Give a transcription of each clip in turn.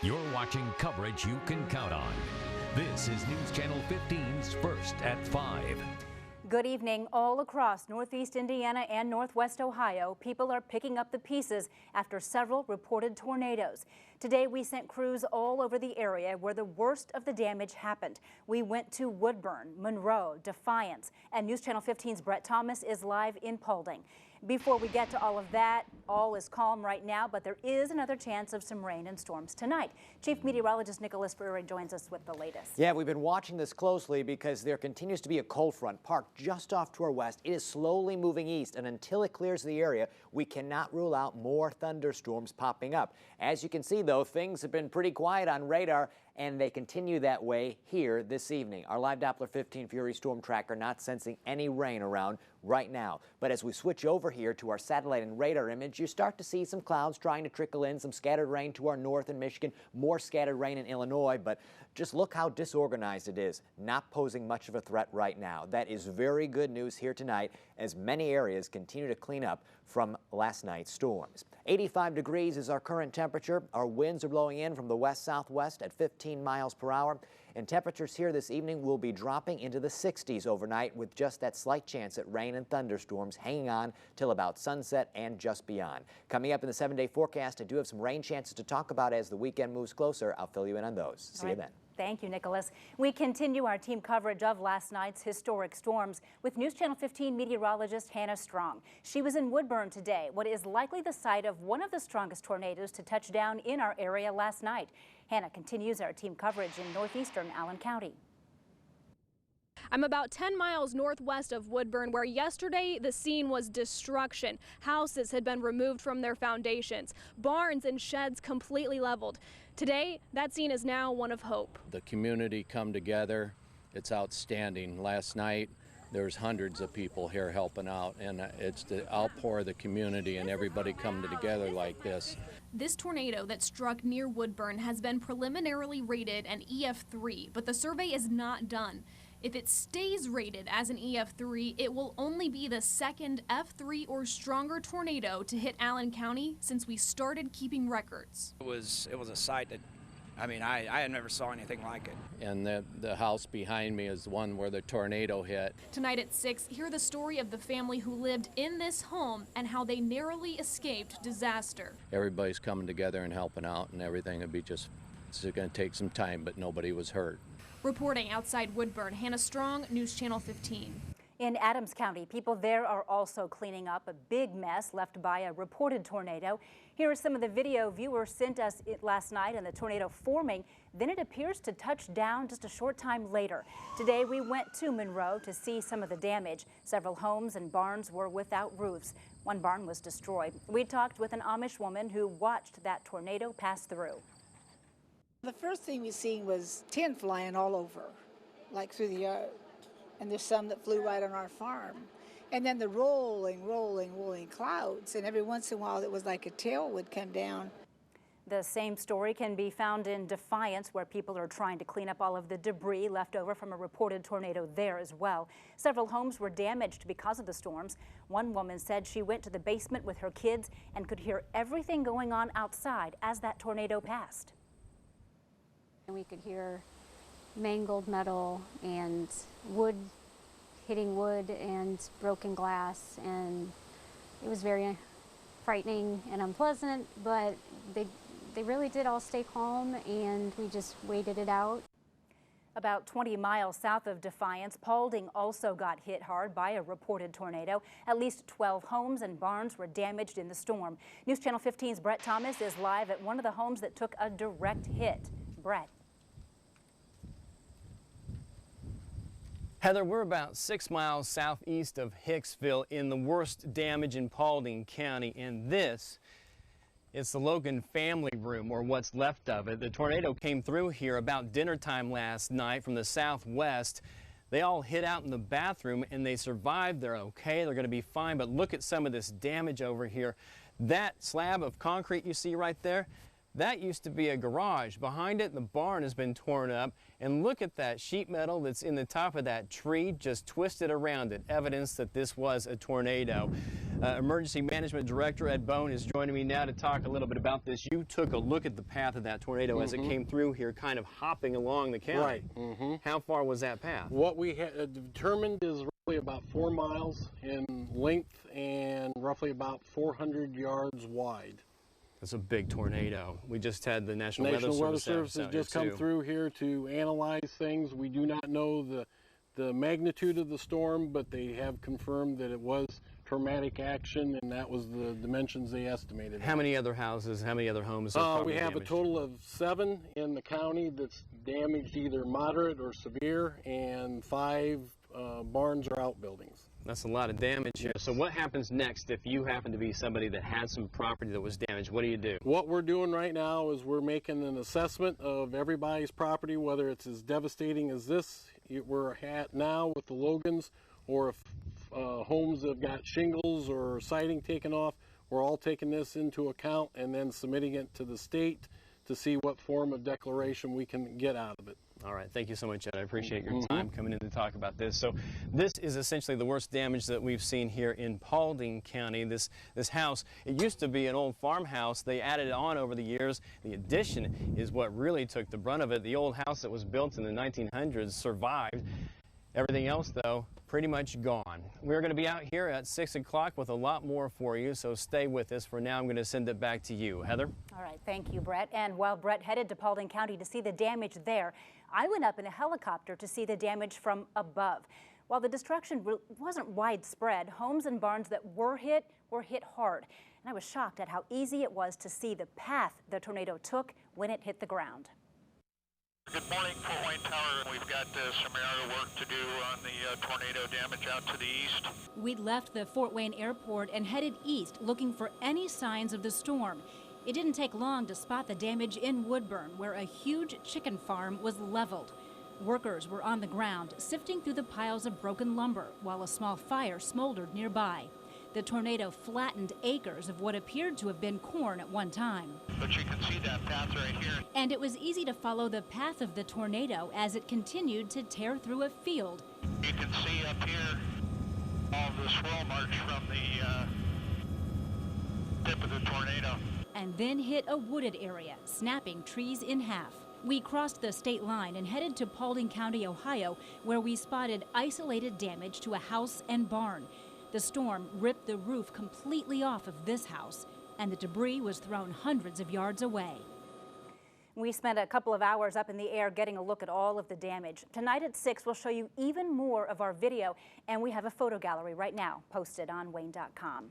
You're watching coverage you can count on. This is News Channel 15's First at 5. Good evening. All across Northeast Indiana and Northwest Ohio, people are picking up the pieces after several reported tornadoes. Today, we sent crews all over the area where the worst of the damage happened. We went to Woodburn, Monroe, Defiance, and News Channel 15's Brett Thomas is live in Paulding. Before we get to all of that, all is calm right now, but there is another chance of some rain and storms tonight. Chief Meteorologist Nicholas Freire joins us with the latest. Yeah, we've been watching this closely because there continues to be a cold front parked just off to our west. It is slowly moving east, and until it clears the area, we cannot rule out more thunderstorms popping up. As you can see, though, things have been pretty quiet on radar, and they continue that way here this evening. Our live Doppler 15 Fury storm tracker not sensing any rain around right now. But as we switch over here to our satellite and radar image, you start to see some clouds trying to trickle in, some scattered rain to our north in Michigan, more scattered rain in Illinois. But just look how disorganized it is, not posing much of a threat right now. That is very good news here tonight as many areas continue to clean up from last night's storms. 85 degrees is our current temperature. Our winds are blowing in from the west-southwest at 15 miles per hour. And temperatures here this evening will be dropping into the 60s overnight with just that slight chance at rain and thunderstorms hanging on till about sunset and just beyond. Coming up in the 7-day forecast, I do have some rain chances to talk about as the weekend moves closer. I'll fill you in on those. See you then. Thank you, Nicholas. We continue our team coverage of last night's historic storms with News Channel 15 meteorologist Hannah Strong. She was in Woodburn today, what is likely the site of one of the strongest tornadoes to touch down in our area last night. Hannah continues our team coverage in northeastern Allen County. I'm about 10 miles northwest of Woodburn, where yesterday the scene was destruction. Houses had been removed from their foundations, barns and sheds completely leveled. Today, that scene is now one of hope. The community come together. It's outstanding. Last night, there's hundreds of people here helping out, and it's the outpour of the community and everybody coming together like this. This tornado that struck near Woodburn has been preliminarily rated an EF3, but the survey is not done. If it stays rated as an EF3, it will only be the second F3 or stronger tornado to hit Allen County since we started keeping records. It was a sight that, I mean, I never saw anything like it. And the house behind me is the one where the tornado hit. Tonight at 6, hear the story of the family who lived in this home and how they narrowly escaped disaster. Everybody's coming together and helping out, and everything will be just, it's going to take some time, but nobody was hurt. Reporting outside Woodburn, Hannah Strong, News Channel 15. In Adams County, people there are also cleaning up a big mess left by a reported tornado. Here are some of the video viewers sent us last night and the tornado forming. Then it appears to touch down just a short time later. Today we went to Monroe to see some of the damage. Several homes and barns were without roofs. One barn was destroyed. We talked with an Amish woman who watched that tornado pass through. The first thing we seen was tin flying all over, like through the yard. And there's some that flew right on our farm. And then the rolling clouds. And every once in a while, it was like a tail would come down. The same story can be found in Defiance, where people are trying to clean up all of the debris left over from a reported tornado there as well. Several homes were damaged because of the storms. One woman said she went to the basement with her kids and could hear everything going on outside as that tornado passed. We could hear mangled metal and wood hitting wood and broken glass, and it was very frightening and unpleasant, but they really did all stay calm, and we just waited it out. About 20 miles south of Defiance, Paulding also got hit hard by a reported tornado. At least 12 homes and barns were damaged in the storm. News Channel 15's Brett Thomas is live at one of the homes that took a direct hit. Brett. Heather, we're about 6 miles southeast of Hicksville in the worst damage in Paulding County, and this is the Logan family room, or what's left of it. The tornado came through here about dinner time last night from the southwest. They all hid out in the bathroom and they survived. They're okay, they're going to be fine, but look at some of this damage over here. That slab of concrete you see right there, That used to be a garage. Behind it, the barn has been torn up. And look at that sheet metal that's in the top of that tree, just twisted around it. Evidence that this was a tornado. Emergency Management Director Ed Bone is joining me now to talk a little bit about this. You took a look at the path of that tornado as it came through here, kind of hopping along the county. Right. How far was that path? What we determined is roughly about 4 miles in length and roughly about 400 yards wide. That's a big tornado. We just had the National Weather Service has out just here come too. through here to analyze things. We do not know the magnitude of the storm, but they have confirmed that it was traumatic action, and that was the dimensions they estimated. How many other houses, how many other homes are we have damaged? a total of 7 in the county that's damaged either moderate or severe, and 5 barns or outbuildings. That's a lot of damage here. So what happens next if you happen to be somebody that had some property that was damaged? What do you do? What we're doing right now is we're making an assessment of everybody's property, whether it's as devastating as this we're at now with the Logans, or if homes have got shingles or siding taken off. We're all taking this into account and then submitting it to the state to see what form of declaration we can get out of it. All right, thank you so much, Ed. I appreciate your time coming in to talk about this. So this is essentially the worst damage that we've seen here in Paulding County. This house, it used to be an old farmhouse. They added it on over the years. The addition is what really took the brunt of it. The old house that was built in the 1900s survived. Everything else, though, pretty much gone. We're going to be out here at 6 o'clock with a lot more for you, so stay with us. For now, I'm going to send it back to you. Heather? All right, thank you, Brett. And while Brett headed to Paulding County to see the damage there, I went up in a helicopter to see the damage from above. While the destruction wasn't widespread, homes and barns that were hit hard. And I was shocked at how easy it was to see the path the tornado took when it hit the ground. Good morning, Fort Wayne Tower. We've got some area work to do on the tornado damage out to the east. We'd left the Fort Wayne airport and headed east looking for any signs of the storm. It didn't take long to spot the damage in Woodburn, where a huge chicken farm was leveled. Workers were on the ground, sifting through the piles of broken lumber, while a small fire smoldered nearby. The tornado flattened acres of what appeared to have been corn at one time. But you can see that path right here. And it was easy to follow the path of the tornado as it continued to tear through a field. You can see up here all the swirl marks from the tip of the tornado. And then hit a wooded area, snapping trees in half. We crossed the state line and headed to Paulding County, Ohio, where we spotted isolated damage to a house and barn. The storm ripped the roof completely off of this house, and the debris was thrown hundreds of yards away. We spent a couple of hours up in the air getting a look at all of the damage. Tonight at 6, we'll show you even more of our video, and we have a photo gallery right now posted on WANE.com.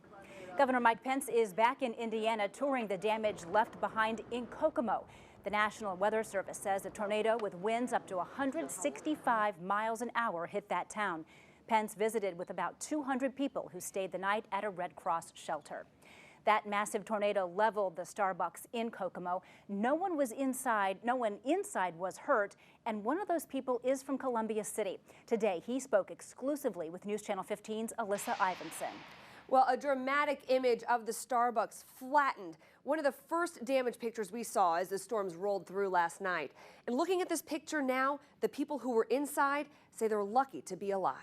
Governor Mike Pence is back in Indiana touring the damage left behind in Kokomo. The National Weather Service says a tornado with winds up to 165 miles an hour hit that town. Pence visited with about 200 people who stayed the night at a Red Cross shelter. That massive tornado leveled the Starbucks in Kokomo. No one inside was hurt, and one of those people is from Columbia City. Today, he spoke exclusively with News Channel 15's Alyssa Ivinson. Well, a dramatic image of the Starbucks flattened. One of the first damage pictures we saw as the storms rolled through last night. And looking at this picture now, the people who were inside say they're lucky to be alive.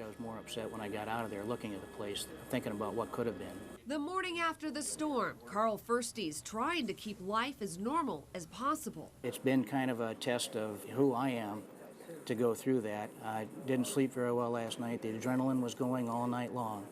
I was more upset when I got out of there looking at the place, thinking about what could have been. The morning after the storm, Carl Fursty's trying to keep life as normal as possible. It's been kind of a test of who I am to go through that. I didn't sleep very well last night. The adrenaline was going all night long,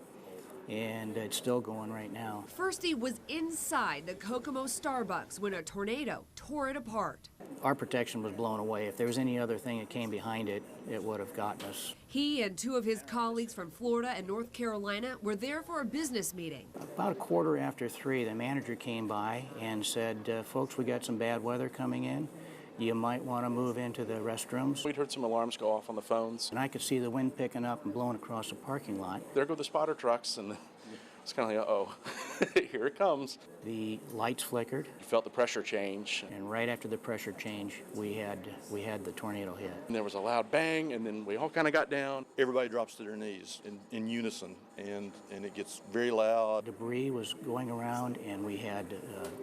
and it's still going right now. Fursty was inside the Kokomo Starbucks when a tornado tore it apart. Our protection was blown away. If there was any other thing that came behind it, it would have gotten us. He and two of his colleagues from Florida and North Carolina were there for a business meeting. About 3:15, the manager came by and said, folks, we got some bad weather coming in. You might want to move into the restrooms. We'd heard some alarms go off on the phones. And I could see the wind picking up and blowing across the parking lot. There go the spotter trucks, and It's kind of like, uh-oh, here it comes. The lights flickered. You felt the pressure change. And right after the pressure change, we had the tornado hit. And there was a loud bang, and then we all kind of got down. Everybody drops to their knees in unison, and it gets very loud. Debris was going around, and we had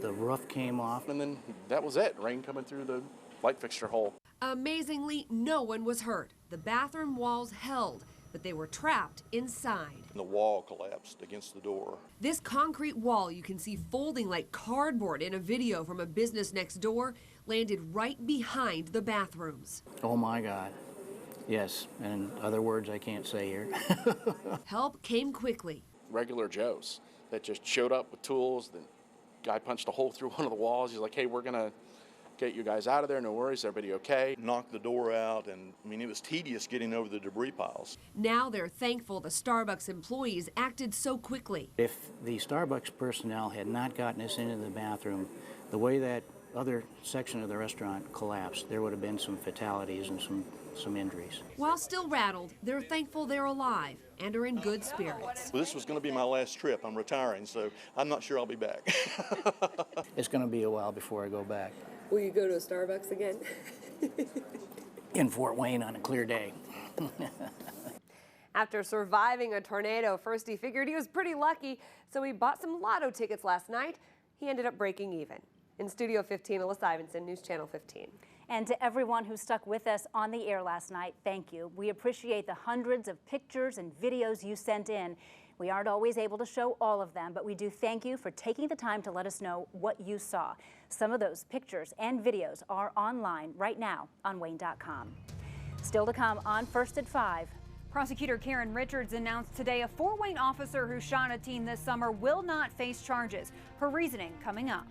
the roof came off. And then that was it, rain coming through the light fixture hole. Amazingly, no one was hurt. The bathroom walls held, but they were trapped inside. And the wall collapsed against the door. This concrete wall you can see folding like cardboard in a video from a business next door landed right behind the bathrooms. Oh my God. Yes, and other words I can't say here. Help came quickly. Regular Joes that just showed up with tools. The guy punched a hole through one of the walls. He's like, hey, we're gonna get you guys out of there, no worries, everybody okay? Knocked the door out, and I mean, it was tedious getting over the debris piles. Now they're thankful the Starbucks employees acted so quickly. If the Starbucks personnel had not gotten us into the bathroom, the way that other section of the restaurant collapsed, there would have been some fatalities and some injuries. While still rattled, they're thankful they're alive and are in good spirits. Well, this was going to be my last trip. I'm retiring, so I'm not sure I'll be back. It's going to be a while before I go back. Will you go to a Starbucks again? In Fort Wayne on a clear day. After surviving a tornado, Firsty figured he was pretty lucky, so he bought some lotto tickets last night. He ended up breaking even. In Studio 15, Alyssa Ivinson, News Channel 15. And to everyone who stuck with us on the air last night, thank you. We appreciate the hundreds of pictures and videos you sent in. We aren't always able to show all of them, but we do thank you for taking the time to let us know what you saw. Some of those pictures and videos are online right now on WANE.com. Still to come on First at 5. Prosecutor Karen Richards announced today a Fort Wayne officer who shot a teen this summer will not face charges. Her reasoning coming up.